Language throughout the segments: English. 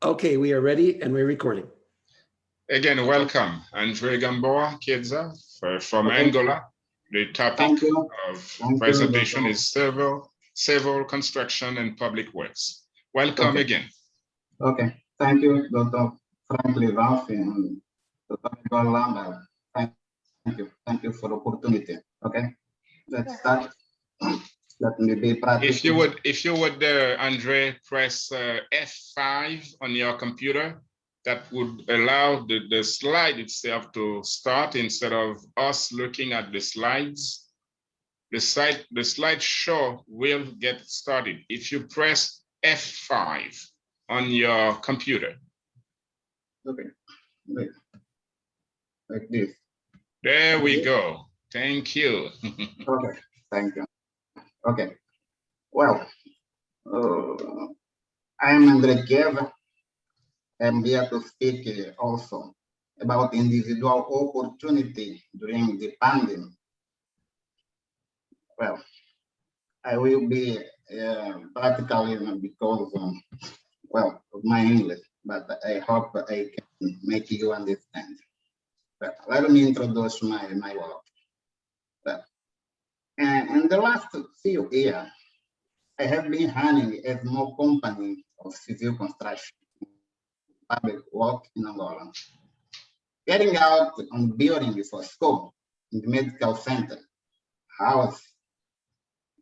Okay, we are ready and we're recording. Again, welcome, Andre Gamboa, kiesa, from Angola. The topic of presentation is civil construction and public works. Welcome again. Okay, thank you, Dr. Franklin Ralphi and Dr. Lambert. Thank you for the opportunity. Okay, let's start. Let me be practical. If you would, Andre, press F5 on your computer, that would allow the slide itself to start instead of us looking at the slides. The slideshow will get started if you press F5 on your computer. Okay, like this. There we go. Thank you. Okay, thank you. Okay, well, I'm Andre Gamboa. I'm here to speak also about individual opportunity during the pandemic. Well, I will be practically because, well, of my English, but I hope I can make you understand. But let me introduce my work. Well, in the last few years, I have been running a small company of civil construction, public work in Angola, carrying out on building for school, in the medical center, house,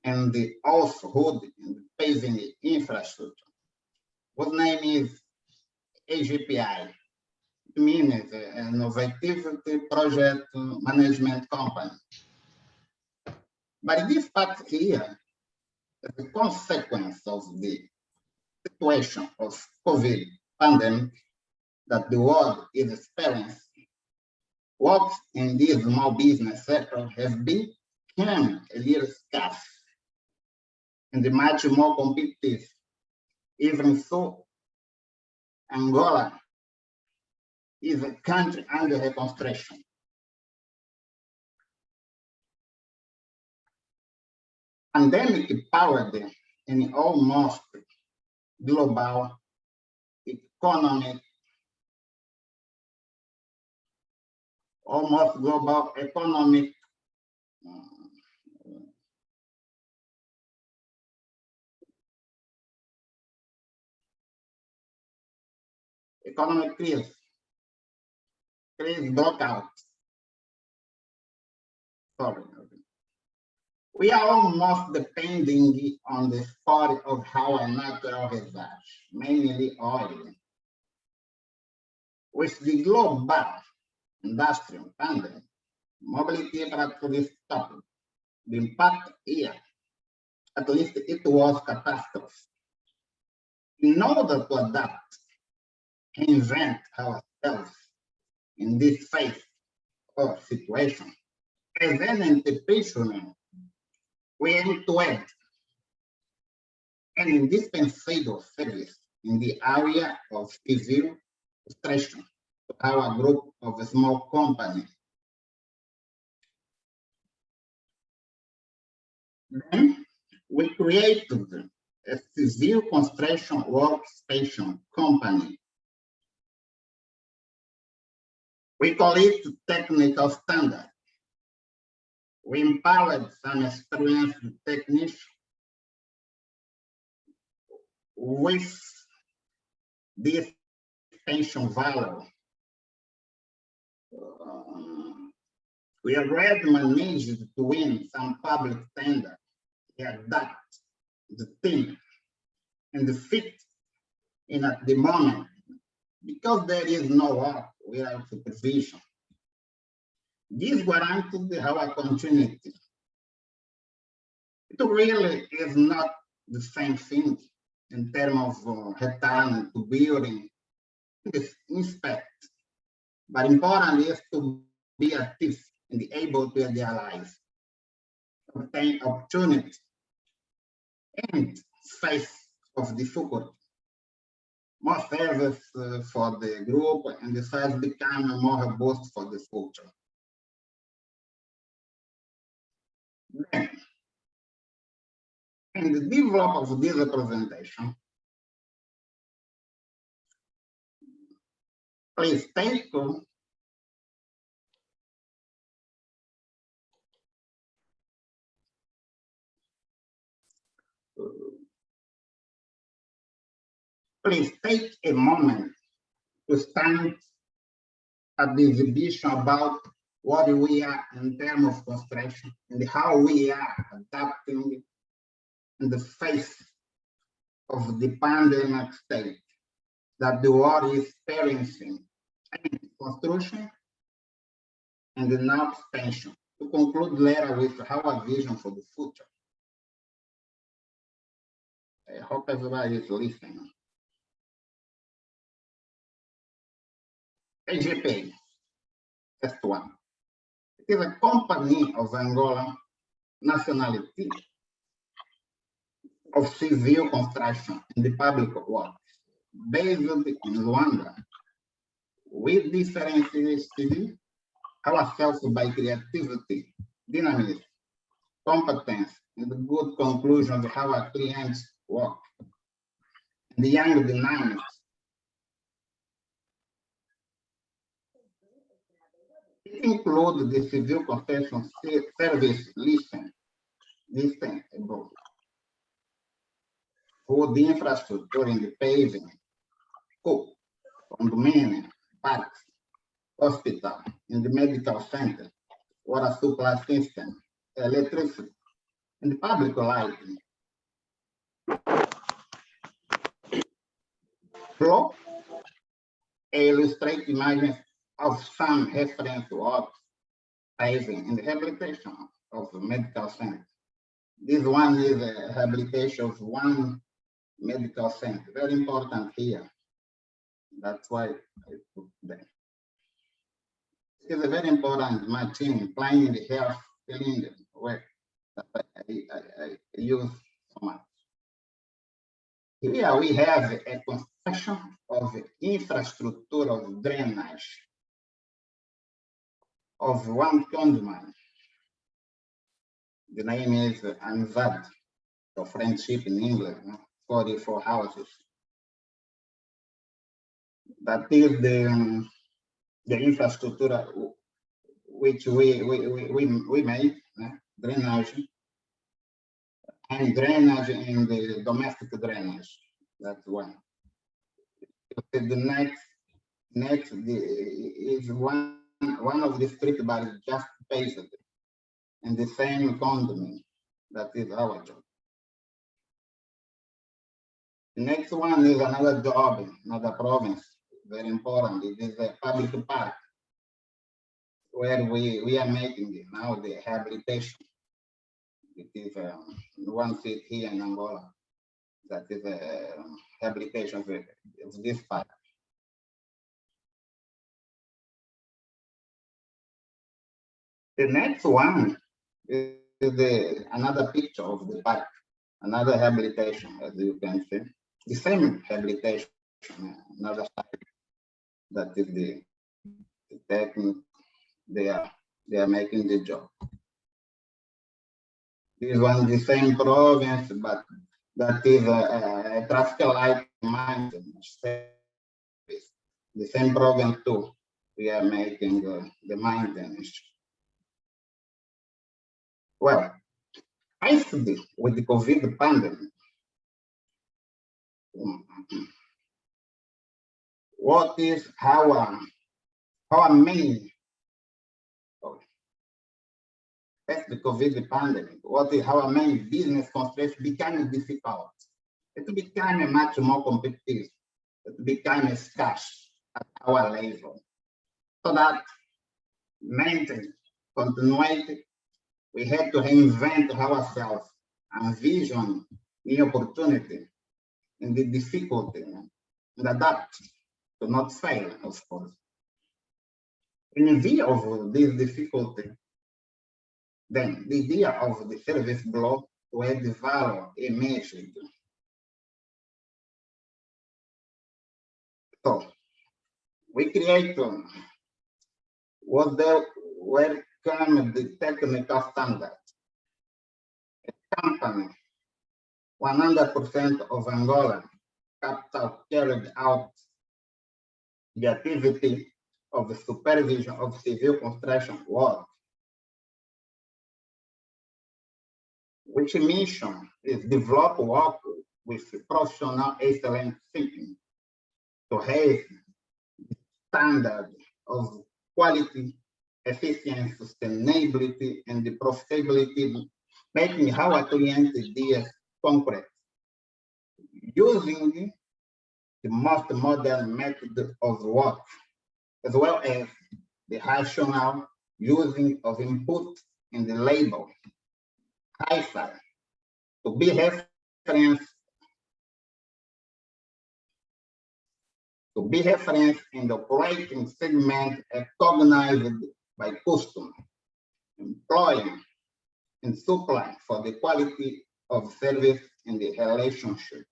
and the household and paving infrastructure. Whose name is AGPI. It means an innovative project management company. But this part here, as a consequence of the situation of COVID pandemic that the world is experiencing, work in this small business sector has become a little scarce and much more competitive. Even so, Angola is a country under reconstruction. Pandemic powered an almost global economic, economic crisis broke out. Sorry. We are almost depending on the support of our natural reserves, mainly oil. With the global industrial pandemic, mobility practically stopped. The impact here, at least it was catastrophic. In order to adapt, invent ourselves in this phase of situation, as an entrepreneur, we aim to add an indispensable service in the area of civil construction to our group of a small company. Then we created a civil construction workstation company. We call it technical standard. We empowered some experienced technicians with this pension value. We already managed to win some public tender. We adapt the team and the fit in at the moment because there is no work without supervision. This guaranteed our continuity. It really is not the same thing in terms of return to building, to inspect, but important is to be active and be able to realize, obtain opportunity, and face of difficulty. More service for the group and the size become more robust for the future. Then, in the development of this representation, Please take a moment to stand at the exhibition about what we are in terms of construction and how we are adapting in the face of the pandemic state that the world is experiencing in construction and now expansion. To conclude later with our vision for the future. I hope everybody is listening. AGP, first one. It is a company of Angola nationality of civil construction and the public works based in Luanda. We differentiate ourselves by creativity, dynamism, competence, and the good conclusion of how our clients work. And the young dynamics. It includes the civil construction service listing above. For the infrastructure in the paving, school, condominium, parks, hospital, in the medical center, water supply system, electricity, and the public lighting. Below, illustrate images of some reference works, paving, and rehabilitation of the medical center. This one is a rehabilitation of one medical center, very important here. That's why I put that. It's a very important machine, planning the health, filling the work that I use so much. Here we have a construction of infrastructure of drainage of one condominium. The name is ANZAD, for friendship in English, 44 houses. That is the infrastructure which we make, drainage, and drainage in the domestic drainage. That's one. The next is one of the street, but just based in the same condominium. That is our job. The next one is another job, another province, very important. It is a public park where we are making now the rehabilitation. It is one seat here in Angola. That is a rehabilitation of this park. The next one is another picture of the park, another rehabilitation, as you can see. The same rehabilitation, another side. That is the technique they are making the job. This one the same province, but that is a traffic light maintenance service. The same province too. We are making the maintenance. Well, actually, with the COVID pandemic, what is our main, that's the COVID pandemic, what is our main business constraints becoming difficult. It became much more competitive. It became scarce at our level. So that maintain continuity, we had to reinvent ourselves and vision the opportunity and the difficulty and adapt to not fail, of course. In view of this difficulty, then the idea of the service block where the value emerged. So we create where come the technical standard. A company, 100% of Angola capital carried out the activity of the supervision of civil construction work, which mission is develop work with professional excellence thinking to raise standard of quality, efficiency, sustainability, and the profitability, making our client ideas concrete, using the most modern method of work, as well as the rational using of input in the label, kiesa, to be referenced in the operating segment recognized by customer, employer, and supply for the quality of service in the relationship.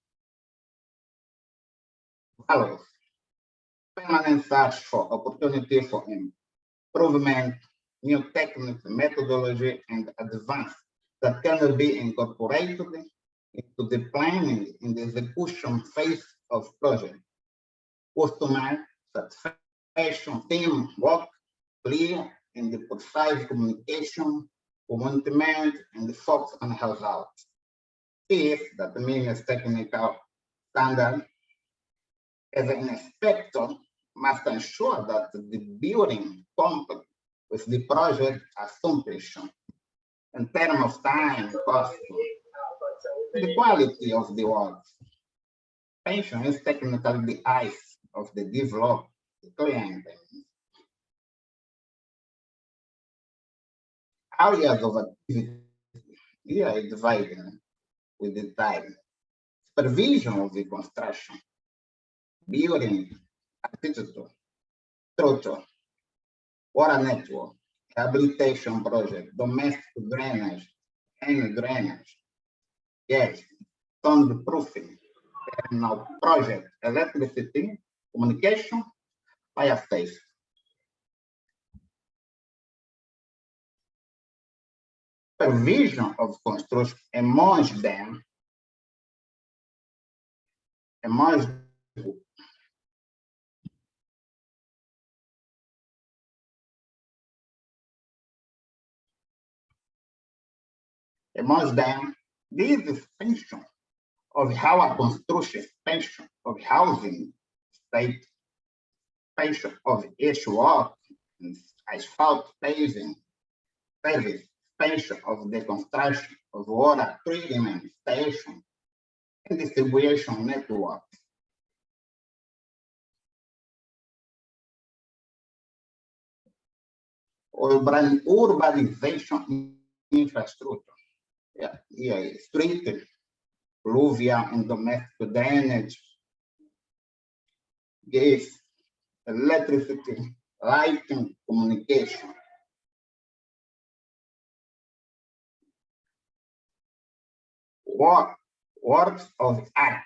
Values, permanent search for opportunity for improvement, new techniques, methodology, and advance that can be incorporated into the planning and the execution phase of project. Customer satisfaction, team work, clear and the precise communication, commitment, and the focus on results. If that means technical standard, as an inspector, must ensure that the building complex with the project accomplished in terms of time, cost, the quality of the work. Pension is technically the eyes of the developer, the client. Areas of activity here is divided with the time. Supervision of the construction, building, architecture, structure, water network, rehabilitation project, domestic drainage, and drainage, gas, soundproofing, now project, electricity, communication, fire safety. Supervision of construction amongst them, amongst them, this expansion of our construction, expansion of housing, state expansion of earthwork, asphalt paving, service, expansion of the construction of water treatment station and distribution network. Urbanization infrastructure. Yeah, street, fluvial and domestic drainage, gas, electricity, lighting, communication. Works of art,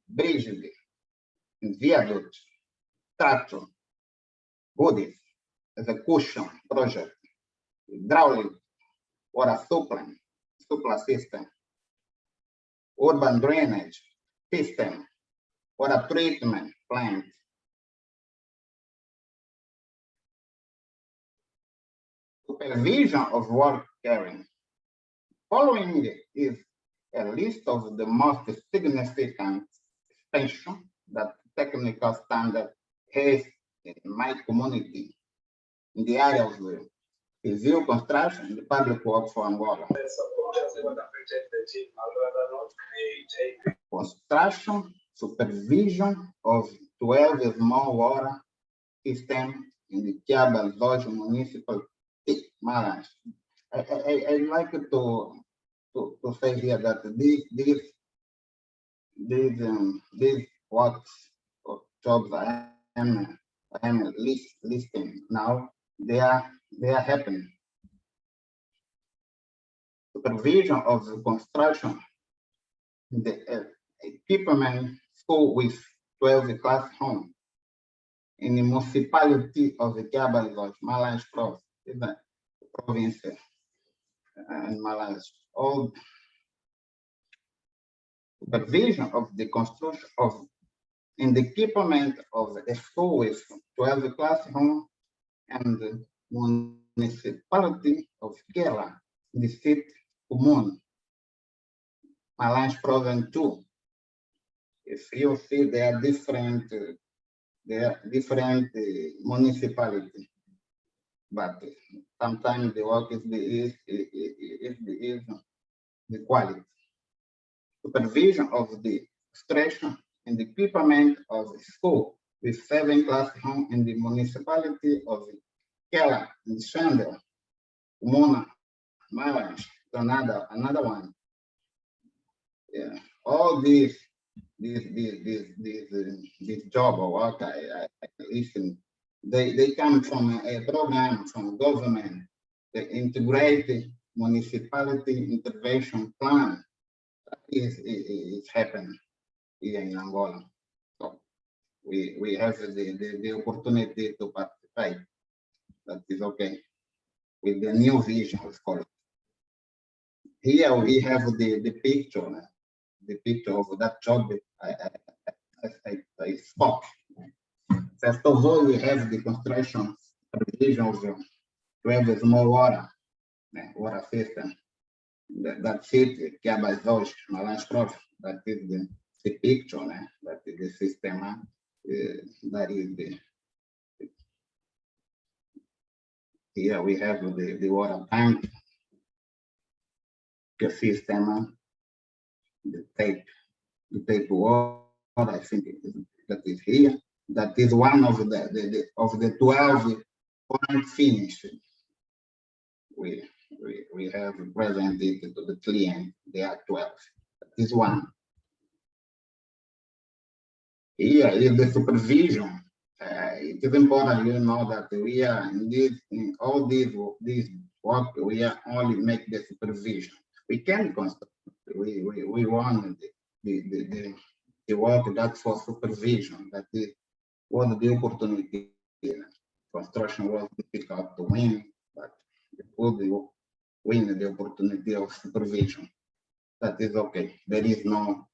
bridges, and viaducts, structure, goodies, execution project, hydraulic, water supply system, urban drainage system, water treatment plant. Supervision of work carrying. Following is a list of the most significant expansion that technical standard has in my community in the area of the civil construction and the public works for Angola. Construction, supervision of 12 small water systems in the Kiaba municipal Malas. I like to say here that these works or jobs I am listing now, they are happening. Supervision of the construction, the equipment school with 12 classrooms in the municipality of the Kiaba Malas province and Malas. All supervision of the construction of in the equipment of a school with 12 classrooms and the municipality of Kiesa, the city Commune, Malange Province 2. If you see, there are different municipalities, but sometimes the work is the quality. Supervision of the extraction and equipment of the school with 7 classrooms in the municipality of Kela and Shandel, Mona, Malange, another one. Yeah, all these job or work I listen, they come from a program from government, the integrated municipality intervention plan is happening here in Angola. So we have the opportunity to participate. That is okay with the new vision, of course. Here we have the picture of that job I spoke. First of all, we have the construction provisions to have a small water system. That's it, Cabazos, Malange Prof. That is the picture, that is the system, that is the, here we have the water tank, the system, the tape water, I think that is here. That is one of the 12 point finish. We have presented to the client. There are 12. That is one. Here is the supervision. It is important you know that we are in all these work, we are only make the supervision. We can construct. We want the work that's for supervision. That is was the opportunity. Construction was difficult to win, but it would win the opportunity of supervision. That is okay. There is no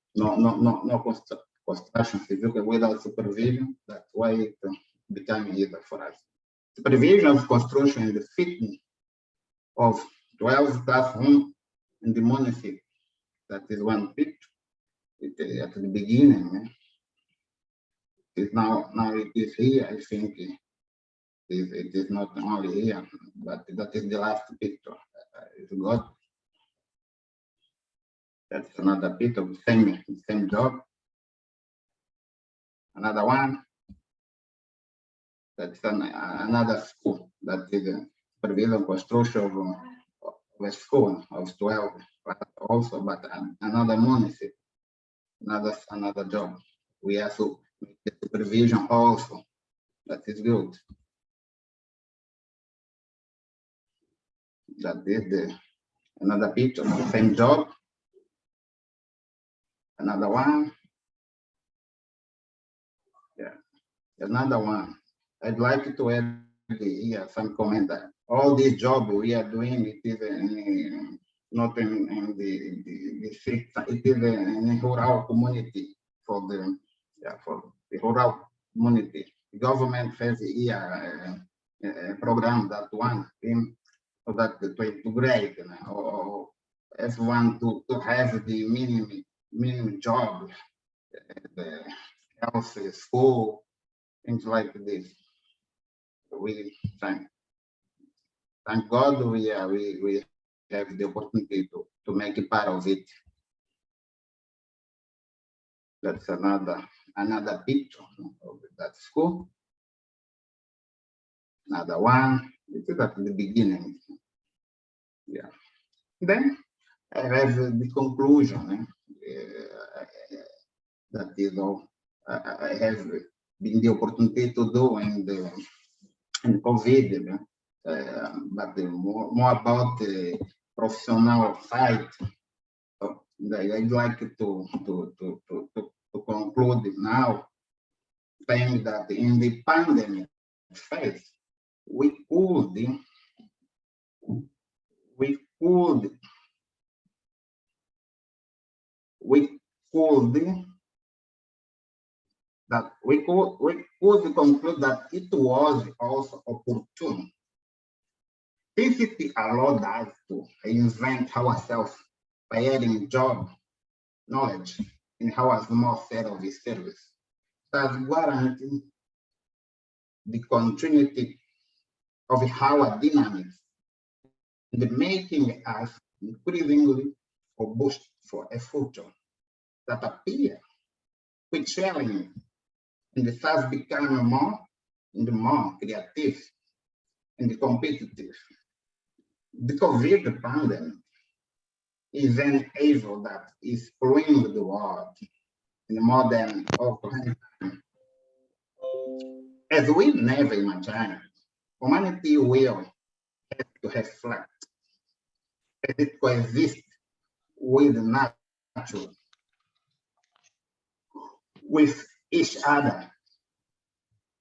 construction physical without supervision. That's why it became easier for us. Supervision of construction and the fitting of 12 classrooms in the municipality. That is one picture. At the beginning. Now it is here. I think it is not only here, but that is the last picture. It's good. That's another picture of the same job. Another one. That's another school. That is a supervision construction of a school of 12, also, but another municipality, another job. We have to make the supervision also. That is good. That is another picture of the same job. Another one. Yeah, another one. I'd like to add here some comment. All this job we are doing, it is not in the city. It is in a rural community for the rural community. The government has here a program that one in that to integrate or everyone to have the minimum job, the health, school, things like this. We thank God we have the opportunity to make a part of it. That's another picture of that school. Another one. It is at the beginning. Yeah. Then I have the conclusion. That is all I have been the opportunity to do in COVID, but more about the professional side. So I'd like to conclude now, saying that in the pandemic phase, we could that we could conclude that it was also opportune. TCT allowed us to reinvent ourselves by adding job knowledge in our small set of service, thus guaranteeing the continuity of our dynamics and making us increasingly robust for a future that appears with challenging and thus become more creative and competitive. The COVID pandemic is an evil that is pulling the world in the modern time. As we never imagined, humanity will have to reflect as it coexists with nature, with each other.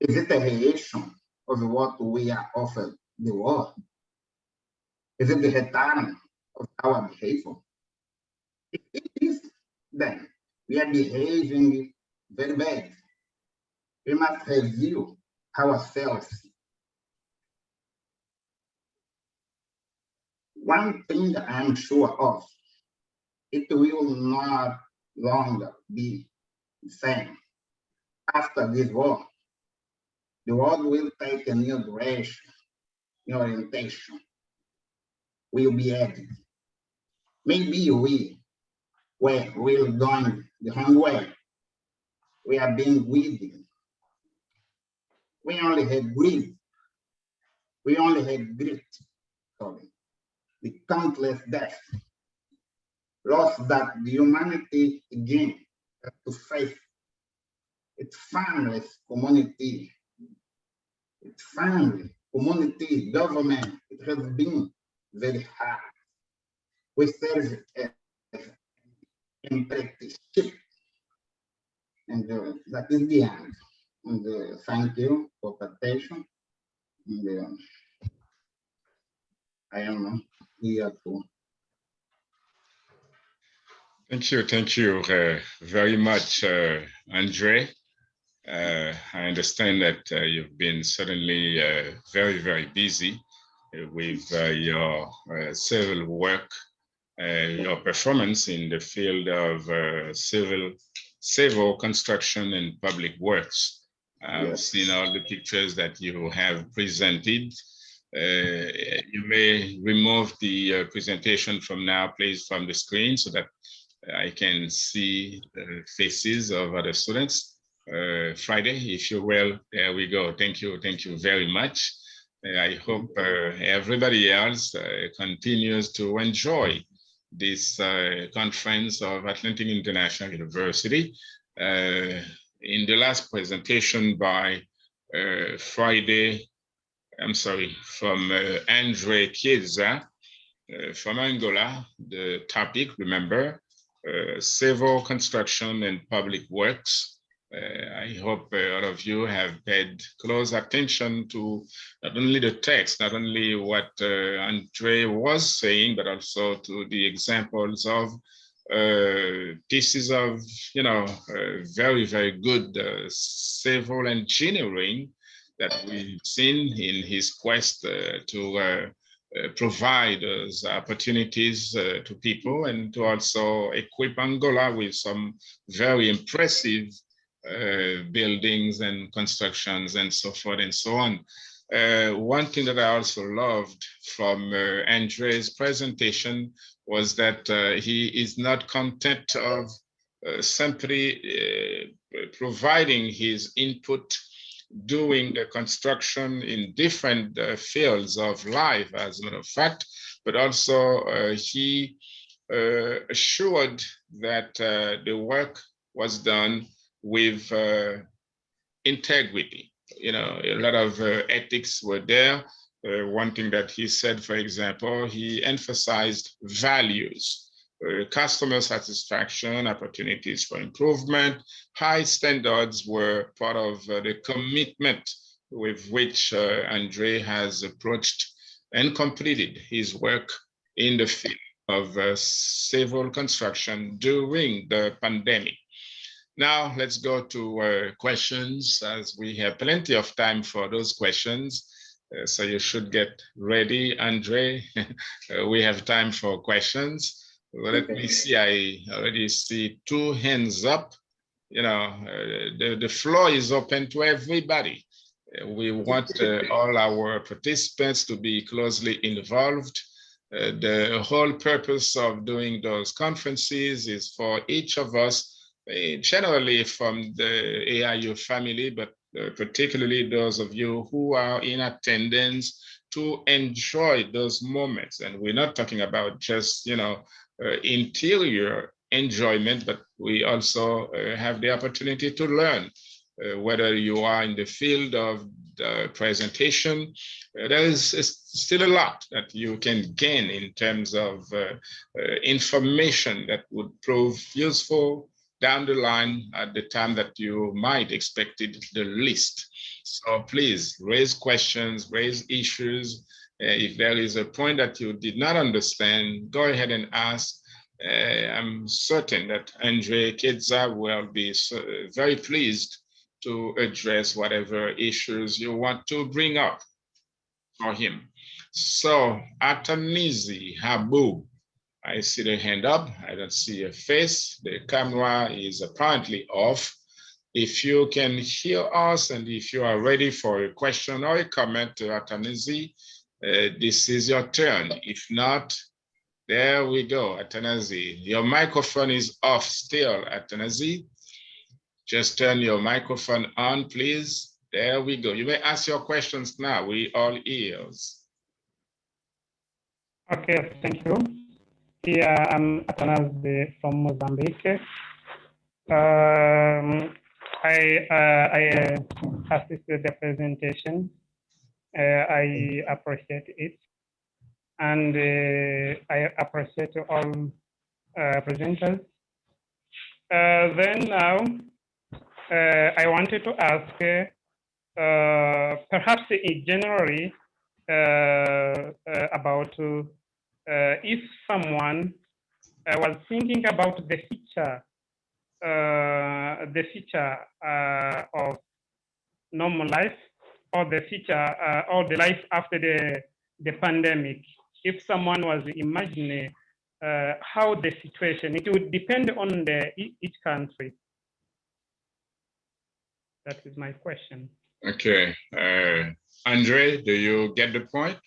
Is it a reaction of what we are offered the world? Is it the return of our behavior? If it is, then we are behaving very bad. We must review ourselves. One thing I'm sure of, it will not longer be the same. After this war, the world will take a new direction, new orientation will be added. Maybe we were really going the wrong way. We are being greedy. We only had greed. We only had grit. Sorry. The countless deaths, loss that the humanity again has to face. Its families, community, government, it has been very hard. We serve as apprenticeship, and that is the end. And thank you for participation. And I am here to. Thank you very much, Andre. I understand that you've been certainly very, very busy with your civil work, your performance in the field of civil construction and public works. I've seen all the pictures that you have presented. You may remove the presentation from now, please, from the screen so that I can see the faces of other students. Friday, if you will, there we go. Thank you very much. I hope everybody else continues to enjoy this conference of Atlantic International University. In the last presentation by from Andre Chiesa from Angola, the topic, remember, civil construction and public works. I hope all of you have paid close attention to not only the text, not only what Andre was saying, but also to the examples of pieces of, very, very good civil engineering that we've seen in his quest to provide opportunities to people and to also equip Angola with some very impressive buildings and constructions and so forth and so on. One thing that I also loved from Andre's presentation was that he is not content of simply providing his input doing the construction in different fields of life, as a matter of fact, but also he assured that the work was done with integrity. A lot of ethics were there. One thing that he said, for example, he emphasized values. Customer satisfaction, opportunities for improvement, high standards were part of the commitment with which Andre has approached and completed his work in the field of civil construction during the pandemic. Now let's go to questions, as we have plenty of time for those questions. So you should get ready, Andre. We have time for questions. Well, let me see, I already see 2 hands up. You know, the floor is open to everybody. We want all our participants to be closely involved. The whole purpose of doing those conferences is for each of us, generally from the AIU family, but particularly those of you who are in attendance, to enjoy those moments. And we're not talking about just, you know, interior enjoyment, but we also have the opportunity to learn. Whether you are in the field of the presentation, there is still a lot that you can gain in terms of information that would prove useful down the line at the time that you might expect it the least. So please raise questions, raise issues. If there is a point that you did not understand, go ahead and ask. I'm certain that Andre Kiesa will be very pleased to address whatever issues you want to bring up for him. So, Atanizi Habu, I see the hand up. I don't see a face. The camera is apparently off. If you can hear us and if you are ready for a question or a comment to Atanizi, this is your turn. If not, there we go, Atanazi. Your microphone is off still, Atanazi. Just turn your microphone on, please. There we go. You may ask your questions now. We all ears. Okay, thank you. Yeah, I'm Atanazi from Mozambique. I assisted the presentation. I appreciate it. And I appreciate all presenters. Then now, I wanted to ask, perhaps generally, about if someone was thinking about the future of normal life, or the future or the life after the pandemic. If someone was imagining how the situation, it would depend on each country. That is my question. Okay, Andre, do you get the point?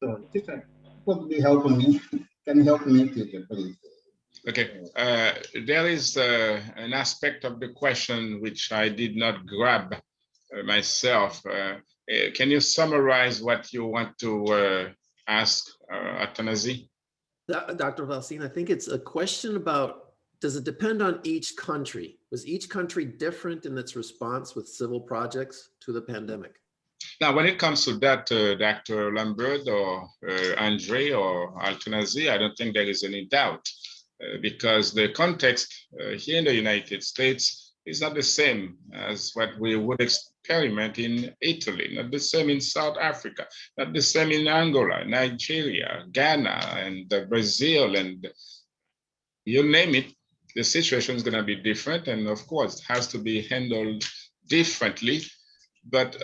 So, teacher, could be helping me. Can you help me, teacher, please? Okay, there is an aspect of the question which I did not grab myself. Can you summarize what you want to ask, Atanazi? Dr. Valcine, I think it's a question about, does it depend on each country? Was each country different in its response with civil projects to the pandemic? Now, when it comes to that, Dr. Lambert or Andre or Atanazi, I don't think there is any doubt because the context here in the United States is not the same as what we would experiment in Italy, not the same in South Africa, not the same in Angola, Nigeria, Ghana, and Brazil, and you name it, the situation is going to be different. And of course, it has to be handled differently. But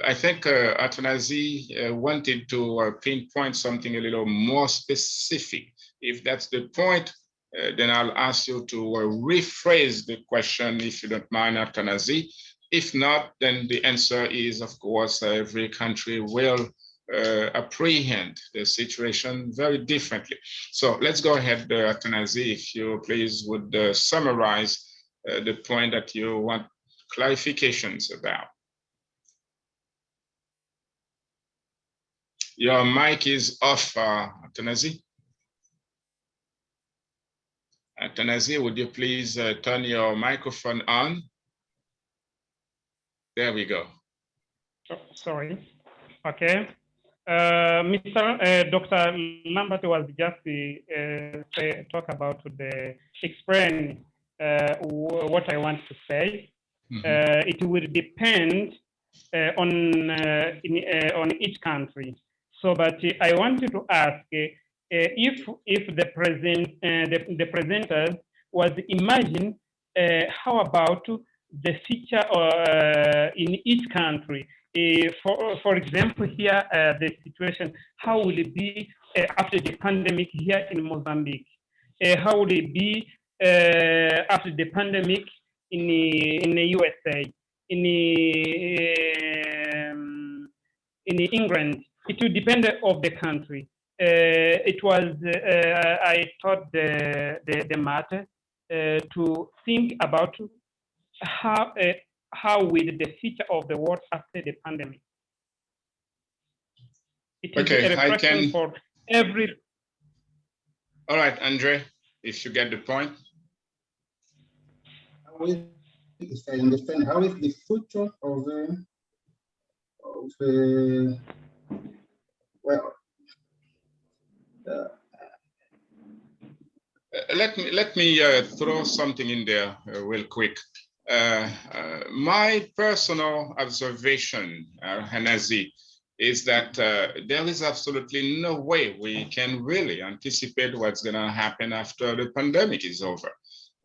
I think Atanazi wanted to pinpoint something a little more specific. If that's the point, then I'll ask you to rephrase the question, if you don't mind, Atanazi. If not, then the answer is, of course, every country will apprehend the situation very differently. So let's go ahead, Atanazi, if you please would summarize the point that you want clarifications about. Your mic is off, Atanazi. Atanazi, would you please turn your microphone on? There we go. Oh, sorry. Okay. Dr. Lambert was just talk about explain what I want to say. Mm-hmm. It will depend on each country. So, but I wanted to ask if the presenter was imagine how about the feature in each country? For example, here, the situation, how will it be after the pandemic here in Mozambique? How will it be after the pandemic in the USA, in England? It will depend of the country. It was, I thought the matter to think about how will the future of the world after the pandemic. It is Okay, a reflection for every. All right, Andre, if you get the point. If I understand, how is the future of the well? Let me throw something in there real quick. My personal observation, Hanazi, is that there is absolutely no way we can really anticipate what's going to happen after the pandemic is over.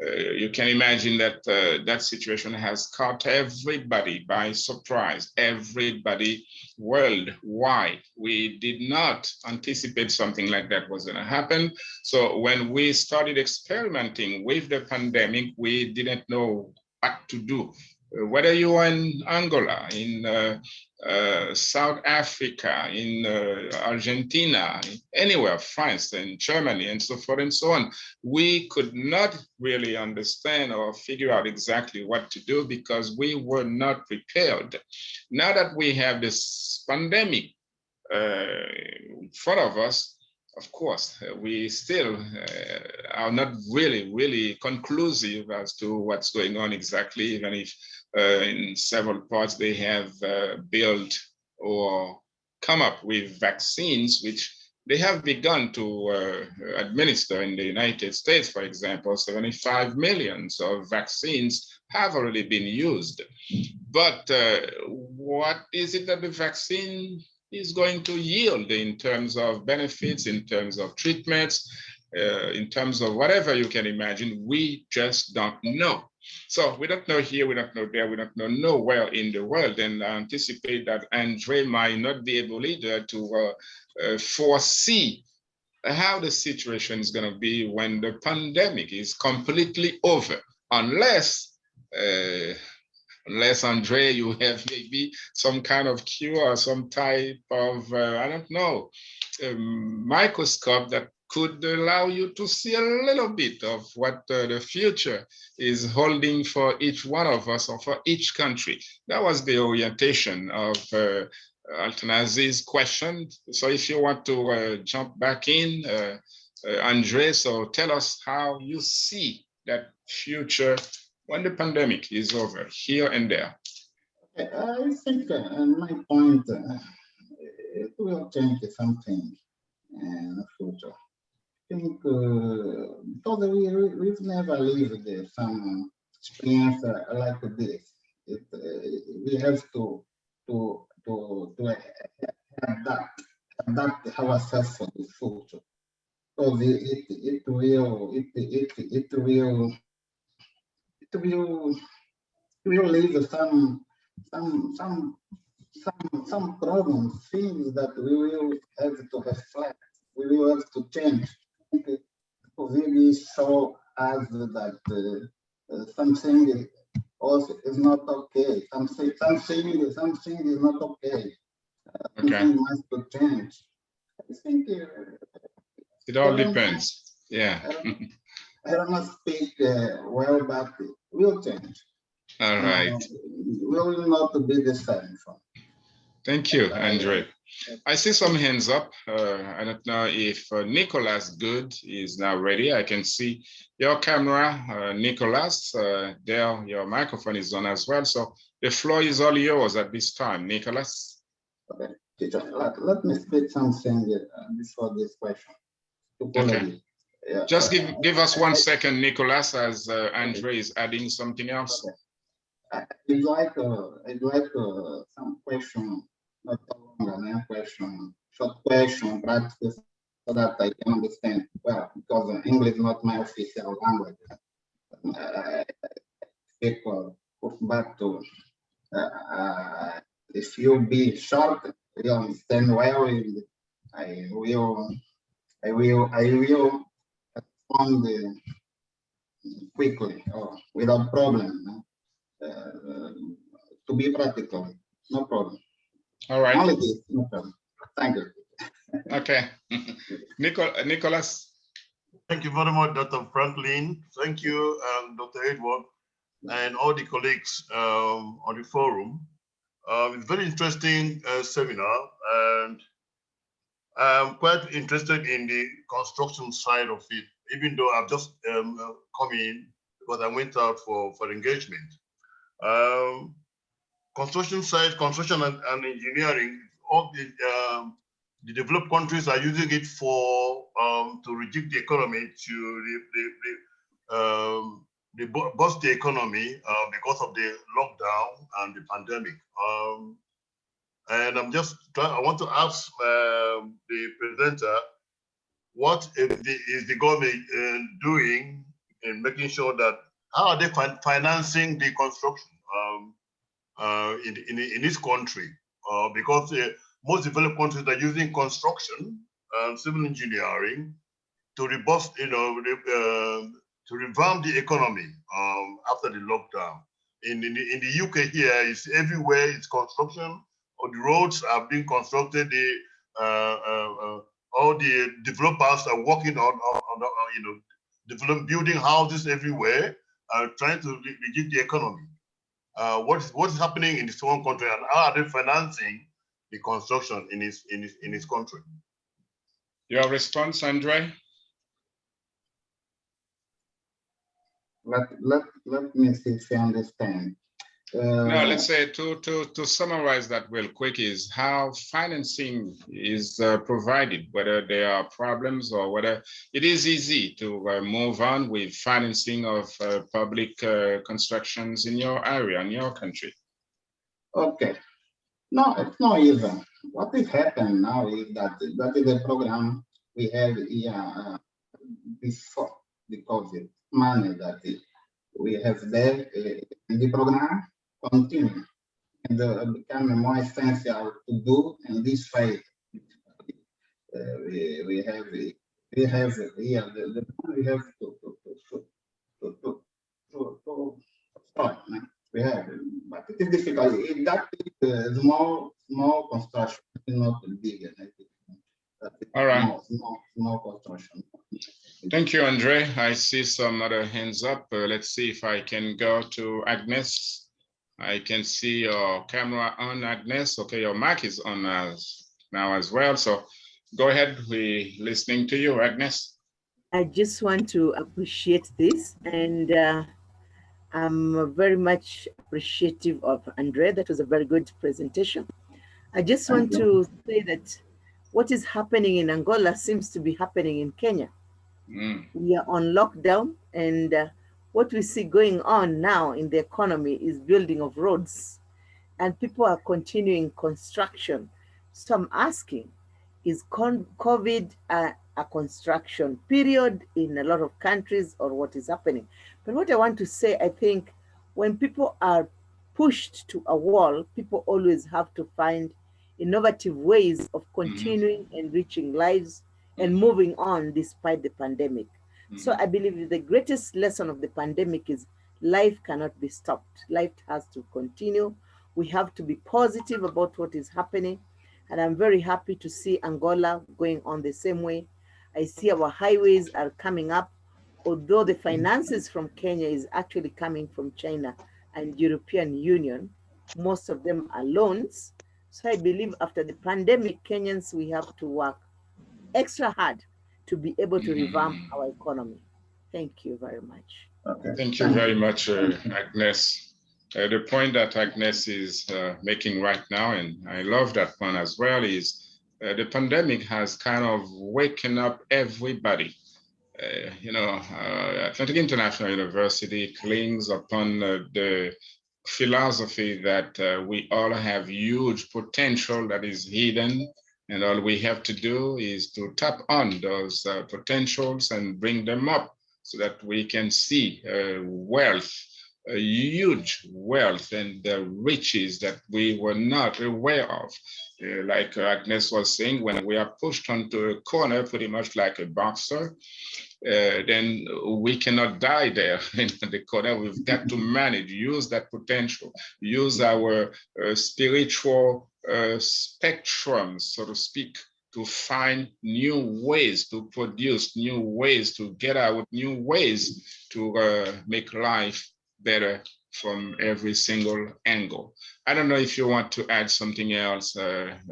You can imagine that that situation has caught everybody by surprise, everybody worldwide. We did not anticipate something like that was going to happen. So when we started experimenting with the pandemic, we didn't know what to do. Whether you are in Angola, in South Africa, in Argentina, anywhere, France and Germany, and so forth and so on, we could not really understand or figure out exactly what to do because we were not prepared. Now that we have this pandemic in front of us, of course, we still are not really conclusive as to what's going on exactly, even if in several parts they have built or come up with vaccines, which they have begun to administer in the United States, for example. 75 million of vaccines have already been used. But what is it that the vaccine is going to yield in terms of benefits, in terms of treatments, in terms of whatever you can imagine? We just don't know. So we don't know here, we don't know there, we don't know nowhere in the world. And I anticipate that Andre might not be able either to foresee how the situation is going to be when the pandemic is completely over, unless Andre, you have maybe some kind of cure or some type of, I don't know, microscope that could allow you to see a little bit of what the future is holding for each one of us or for each country. That was the orientation of Altanazi's question. So if you want to jump back in, Andre, so tell us how you see that future when the pandemic is over, here and there. I think my point, it will change something in the future. I think because we've never lived some experience like this. We have to adapt ourselves for the future. So it will leave some problems, things that we will have to reflect, we will have to change. COVID show us that something also is not okay. Something is not okay. Something must change. I think it all depends. Yeah. I don't know speak well, but it will change. All right. Will not be the same. Thank you, Andre. I see some hands up. I don't know if Nicolas Good is now ready. I can see your camera, Nicolas. There, your microphone is on as well. So the floor is all yours at this time, Nicolas. Okay, teacher, let me speak something before this question. Okay. Yeah. Just give us 1 second, Nicolas, as Andre is adding something else. Okay. I'd like some question, not long question, short question, practice, so that I can understand well, because English is not my official language. people back to if you be short, you understand well. I will respond quickly or without problem. To be practical, no problem. All right. Only this, no problem. Thank you. Okay. Nicholas. Thank you very much, Dr. Franklin. Thank you, Dr. Edward, and all the colleagues on the forum. It's a very interesting seminar, and I'm quite interested in the construction side of it, even though I've just come in because I went out for engagement. Construction side, construction and engineering, all the developed countries are using it for to rejig the economy, to boost the economy because of the lockdown and the pandemic. And I want to ask the presenter, what is the government doing in making sure that, how are they financing the construction in this country? Because most developed countries are using construction and civil engineering to reboost, to revamp the economy after the lockdown. In the UK here, it's everywhere, it's construction, or the roads are being constructed, all the developers are working on building houses everywhere, trying to rejig the economy. What is happening in this one country, and how are they financing the construction in his country? Your response, Andre? Let me see if I understand. No, let's say to summarize that real quick is how financing is provided, whether there are problems or whether it is easy to move on with financing of public constructions in your area, in your country. Okay. No, it's not easy. What is happening now is that is the program we have here before the COVID money that we have there in the program continue and become more essential to do in this phase. We have here the we have to start. We have, but it is difficult. That is small construction, not big. All right. Small construction. Thank you, Andre. I see some other hands up. Let's see if I can go to Agnes. I can see your camera on, Agnes. Okay, your mic is on now as well. So go ahead, we're listening to you, Agnes. I just want to appreciate this, and I'm very much appreciative of Andre. That was a very good presentation. I just want to say that what is happening in Angola seems to be happening in Kenya. We are on lockdown, and what we see going on now in the economy is building of roads, and people are continuing construction. So I'm asking, is COVID a construction period in a lot of countries, or what is happening? But what I want to say, I think when people are pushed to a wall, people always have to find innovative ways of continuing enriching lives and moving on despite the pandemic. So I believe the greatest lesson of the pandemic is life cannot be stopped. Life has to continue. We have to be positive about what is happening. And I'm very happy to see Angola going on the same way. I see our highways are coming up, although the finances from Kenya is actually coming from China and European Union. Most of them are loans. So I believe after the pandemic, Kenyans, we have to work extra hard to be able to revamp our economy. Thank you very much. Okay. Thank you very much, Agnes. The point that Agnes is making right now, and I love that one as well, is the pandemic has kind of waken up everybody. Atlantic International University clings upon the philosophy that we all have huge potential that is hidden, and all we have to do is to tap on those potentials and bring them up so that we can see wealth, a huge wealth and the riches that we were not aware of. Like Agnes was saying, when we are pushed onto a corner, pretty much like a boxer, then we cannot die there in the corner. We've got to manage, use that potential, use our spiritual spectrum, so to speak, to find new ways to produce, new ways to get out, new ways to make life better from every single angle. I don't know if you want to add something else,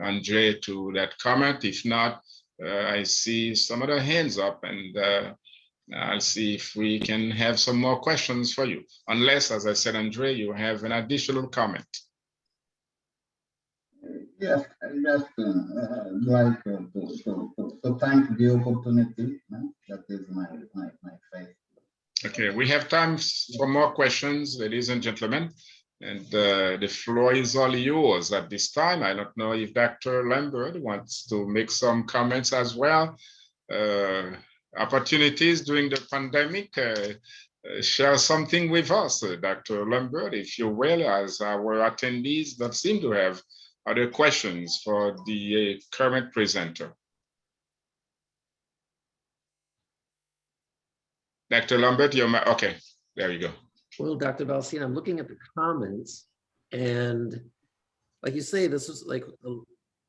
Andre, to that comment. If not, I see some other hands up, and I'll see if we can have some more questions for you. Unless, as I said, Andre, you have an additional comment. Yes, I just like to thank the opportunity. That is my faith. Okay, we have time for more questions, ladies and gentlemen, and the floor is all yours at this time. I don't know if Dr. Lambert wants to make some comments as well. Opportunities during the pandemic, share something with us, Dr. Lambert, if you will, as our attendees that seem to have other questions for the current presenter. Dr. Lambert, you're okay, there you go. Well, Dr. Valsina, I'm looking at the comments, and like you say, this was like,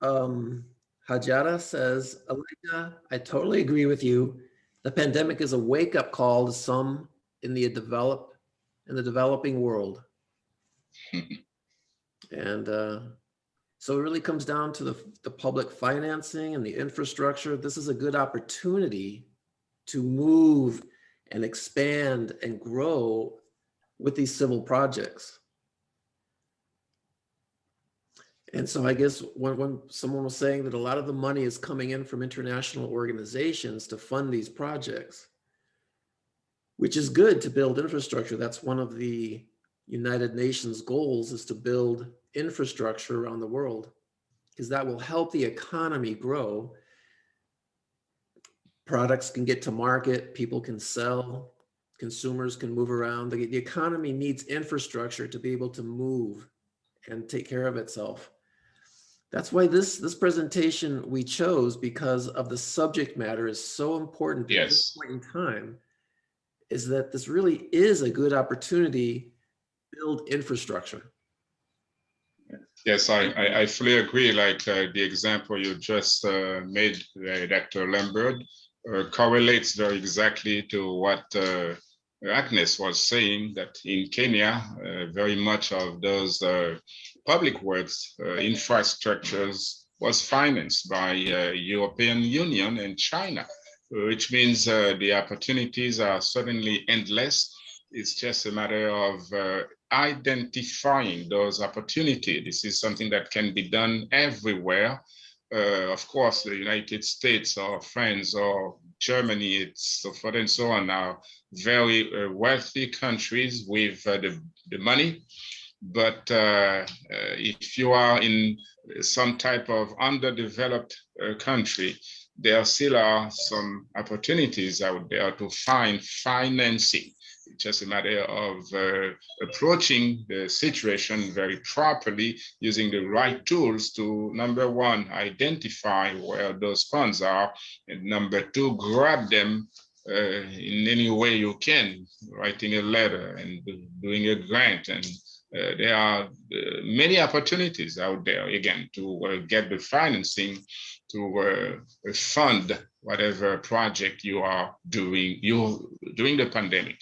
Hajara says, Alika, I totally agree with you. The pandemic is a wake-up call to some in the developing world. And so it really comes down to the public financing and the infrastructure. This is a good opportunity to move and expand and grow with these civil projects. And so I guess when someone was saying that a lot of the money is coming in from international organizations to fund these projects, which is good to build infrastructure. That's one of the United Nations goals, is to build infrastructure around the world, because that will help the economy grow. Products can get to market, people can sell, consumers can move around. The economy needs infrastructure to be able to move and take care of itself. That's why this presentation we chose, because of the subject matter is so important at this point in time, is that this really is a good opportunity to build infrastructure. Yes, I fully agree. Like the example you just made, Dr. Lambert, correlates very exactly to what Agnes was saying, that in Kenya, very much of those public works infrastructures was financed by European Union and China, which means the opportunities are certainly endless. It's just a matter of identifying those opportunities. This is something that can be done everywhere. Of course, the United States or France or Germany, it's so forth and so on, are very wealthy countries with the money. But if you are in some type of underdeveloped country, there still are some opportunities out there to find financing. It's just a matter of approaching the situation very properly, using the right tools to, number one, identify where those funds are, and number two, grab them in any way you can, writing a letter and doing a grant. And there are many opportunities out there, again, to get the financing to fund whatever project you are doing during the pandemic.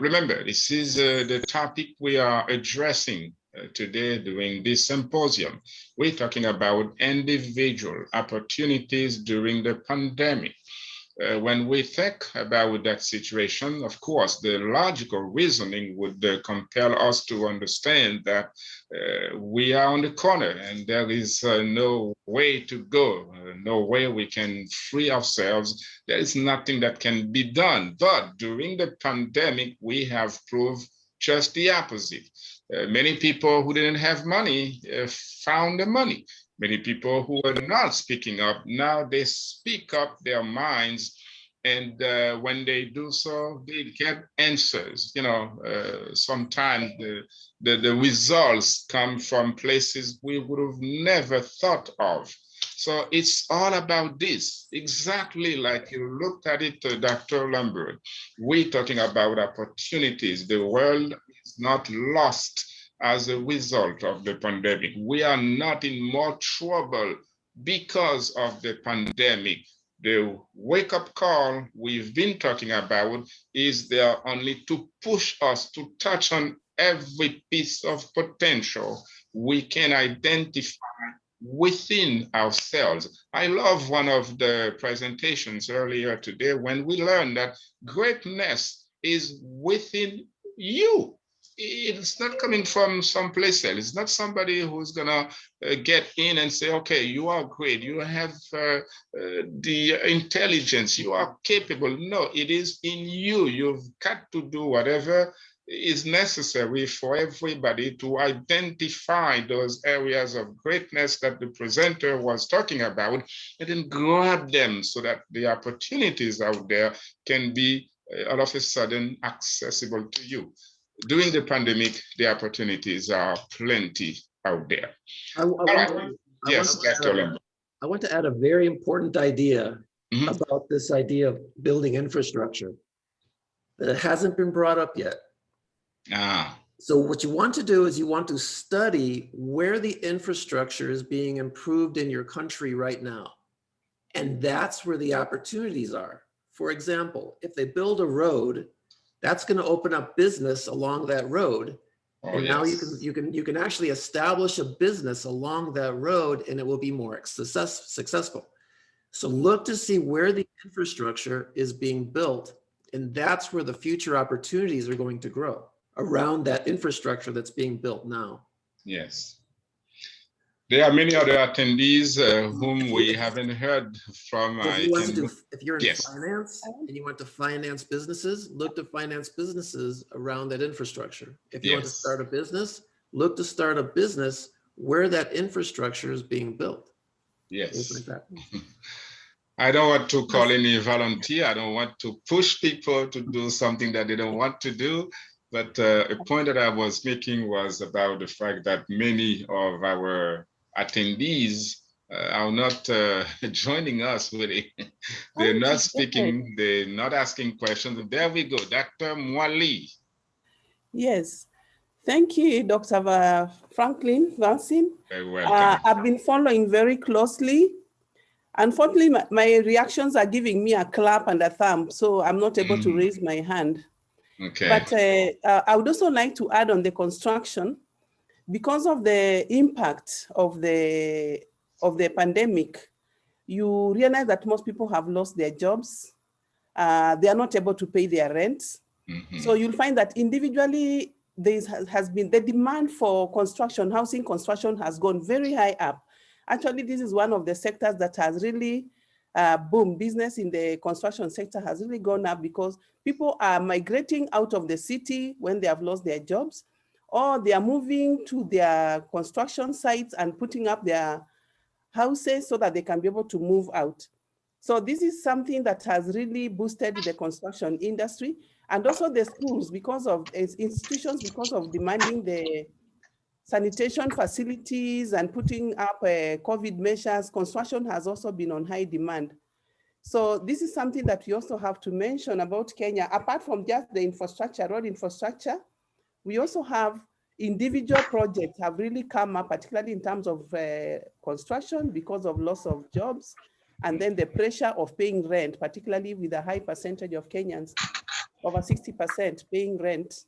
Remember, this is the topic we are addressing today during this symposium. We're talking about individual opportunities during the pandemic. When we think about that situation, of course, the logical reasoning would compel us to understand that we are on the corner and there is no way to go, no way we can free ourselves. There is nothing that can be done. But during the pandemic, we have proved just the opposite. Many people who didn't have money found the money. Many people who are not speaking up, now they speak up their minds And when they do so, they get answers. Sometimes the results come from places we would have never thought of. So it's all about this, exactly like you looked at it, Dr. Lambert. We're talking about opportunities. The world is not lost as a result of the pandemic. We are not in more trouble because of the pandemic. The wake-up call we've been talking about is there only to push us to touch on every piece of potential we can identify within ourselves. I love one of the presentations earlier today when we learned that greatness is within you. It's not coming from someplace else. It's not somebody who's gonna get in and say, okay, you are great, you have the intelligence, you are capable. No, it is in you. You've got to do whatever is necessary for everybody to identify those areas of greatness that the presenter was talking about, and then grab them so that the opportunities out there can be all of a sudden accessible to you. During the pandemic, the opportunities are plenty out there. Yes, Dr. Lambert. I want to add a very important idea about this idea of building infrastructure that hasn't been brought up yet. So what you want to do is you want to study where the infrastructure is being improved in your country right now. And that's where the opportunities are. For example, if they build a road, that's going to open up business along that road. And now you can actually establish a business along that road, and it will be more successful. So look to see where the infrastructure is being built, and that's where the future opportunities are going to grow, around that infrastructure that's being built now. Yes. There are many other attendees whom we haven't heard from. If you're in finance and you want to finance businesses, look to finance businesses around that infrastructure. If you want to start a business, look to start a business where that infrastructure is being built. Yes. Like that. I don't want to call any volunteer. I don't want to push people to do something that they don't want to do. But a point that I was making was about the fact that many of our attendees are not joining us really. They're not speaking, they're not asking questions. There we go, Dr. Mwali. Yes, thank you, Dr. Franklin Vancin. Very welcome. I've been following very closely. Unfortunately, my reactions are giving me a clap and a thumb, so I'm not able to raise my hand. Okay. But I would also like to add on the construction. Because of the impact of the pandemic, you realize that most people have lost their jobs. They are not able to pay their rent. So you'll find that individually, there has been the demand for construction, housing construction has gone very high up. Actually, this is one of the sectors that has really boomed. Business in the construction sector has really gone up because people are migrating out of the city when they have lost their jobs, or they are moving to their construction sites and putting up their houses so that they can be able to move out. So this is something that has really boosted the construction industry, and also the schools, because of institutions, because of demanding the sanitation facilities and putting up COVID measures. Construction has also been on high demand. So this is something that we also have to mention about Kenya. Apart from just the infrastructure, road infrastructure, we also have individual projects have really come up, particularly in terms of construction because of loss of jobs, and then the pressure of paying rent, particularly with a high percentage of Kenyans, over 60% paying rent.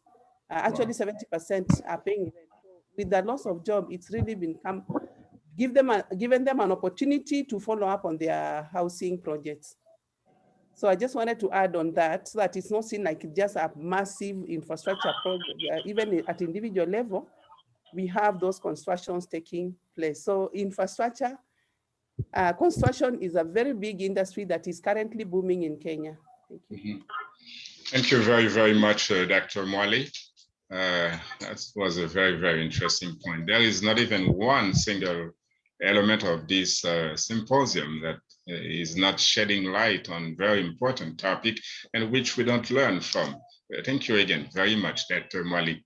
Actually, 70% are paying rent. So with the loss of job, it's really given them an opportunity to follow up on their housing projects. So I just wanted to add on that, so that it's not seen like just a massive infrastructure project. Even at individual level, we have those constructions taking place. So infrastructure, construction is a very big industry that is currently booming in Kenya. Thank you. Thank you very, very much, Dr. Mwali. That was a very, very interesting point. There is not even one single element of this symposium that is not shedding light on very important topic and which we don't learn from. Thank you again very much, Dr. Mwali.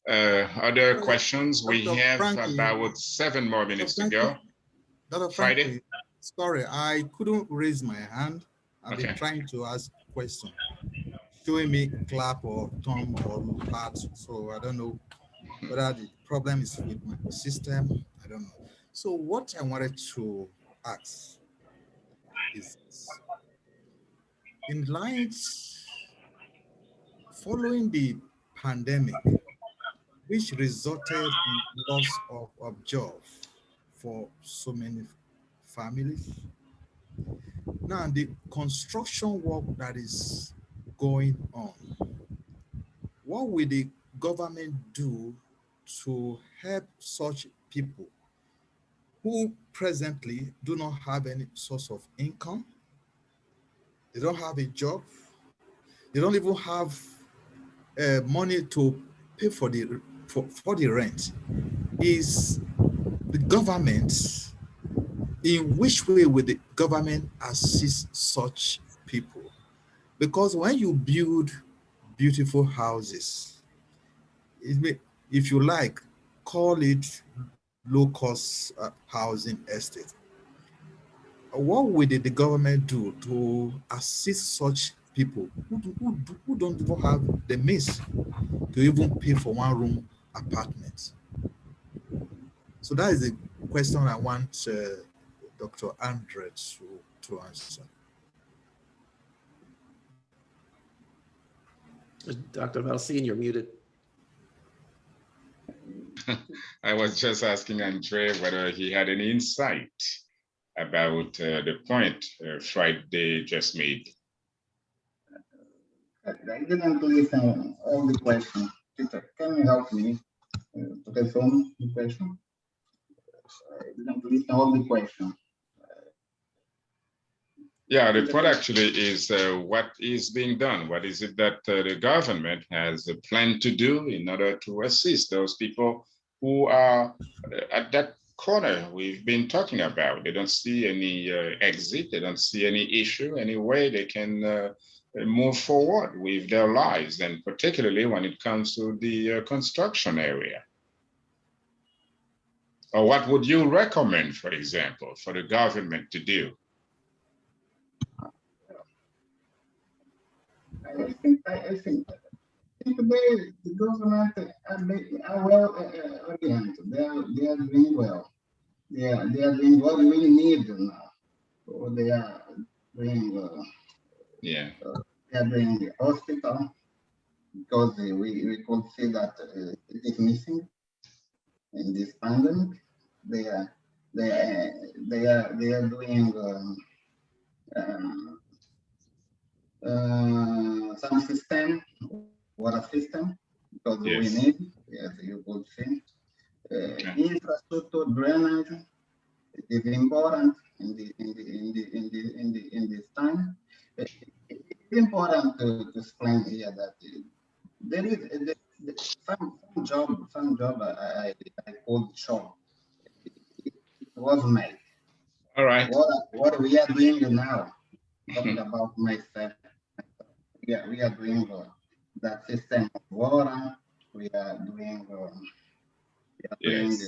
Other questions? We Dr. have Franklin, about 7 more minutes to go. Dr. Friday? Franklin, sorry, I couldn't raise my hand. I've been Okay. trying to ask a question, showing me clap or thumb or heart. So I don't know whether the problem is with my system. I don't know. So what I wanted to ask is this. In light, following the pandemic, which resulted in loss of job for so many families. Now, the construction work that is going on, what will the government do to help such people who presently do not have any source of income? They don't have a job. They don't even have money to pay for the rent. Is the government, in which way will the government assist such people? Because when you build beautiful houses, if you like, call it low-cost housing estate. What will the government do to assist such people who don't even have the means to even pay for one-room apartment? So that is the question I want Dr. Andre to answer. Dr. Valcine, you're muted. I was just asking Andre whether he had any insight about the point Friday just made. I didn't listen all the questions. Peter, can you help me to confirm the question? I didn't listen all the questions. Yeah, the point actually is what is being done. What is it that the government has a plan to do in order to assist those people who are at that corner we've been talking about? They don't see any exit. They don't see any issue, any way they can move forward with their lives, and particularly when it comes to the construction area. Or what would you recommend, for example, for the government to do? I think today the government are well oriented. They are doing well. They are doing what we need now. So they are doing. Yeah. They are doing the hospital because we could see that it is missing in this pandemic. They are doing. Some system, water system, because Yes. we need, as you could see, infrastructure drainage is important in this time. It's important to explain here that there is some job I called short. It was made. All right. What we are doing now, talking about myself. Yeah, we are doing that system of water. We are doing Yes.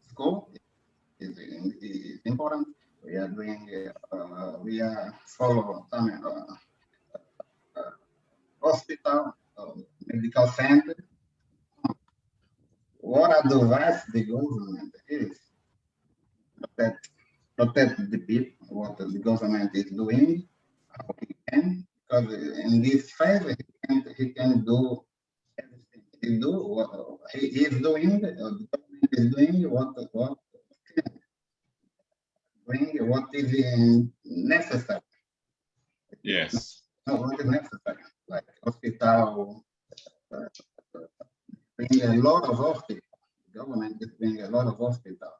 school is important. We are doing we are follow some hospital, medical center. What advice the government is protect the people. What the government is doing, how he can, because in this phase he can do everything. He do what he is doing. The government is doing what is necessary. Yes. What is necessary, like hospital. Bring a lot of hospital. The government is bringing a lot of hospital.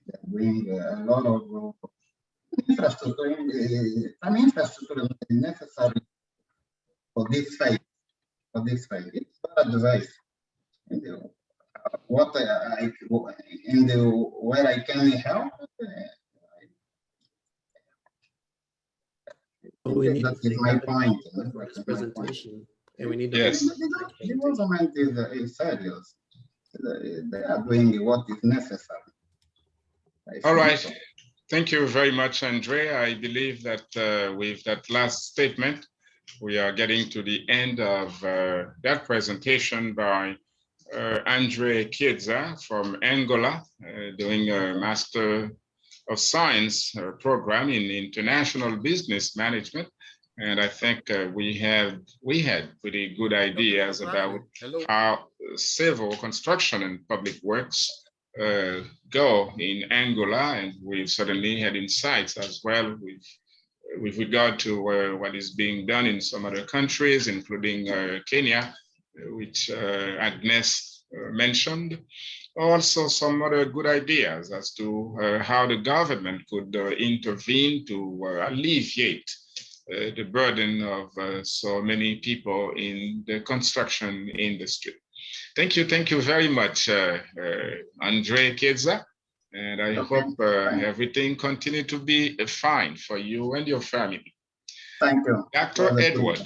They bring a lot of infrastructure. Some infrastructure is necessary for this phase. It's not advice. What where I can help. we need that to is my point. this presentation, and we need to. Yes. The government is serious. They are doing what is necessary. All right. Thank you very much, Andre. I believe that with that last statement, we are getting to the end of that presentation by Andre Kiesa from Angola, doing a Master of Science program in International Business Management. And I think we had pretty good ideas about how civil construction and public works go in Angola, and we've certainly had insights as well with regard to what is being done in some other countries, including Kenya, which Agnes mentioned. Also some other good ideas as to how the government could intervene to alleviate the burden of so many people in the construction industry. Thank you very much, Andre Kiesa, and I hope everything continue to be fine for you and your family. Thank you. Dr. Edward.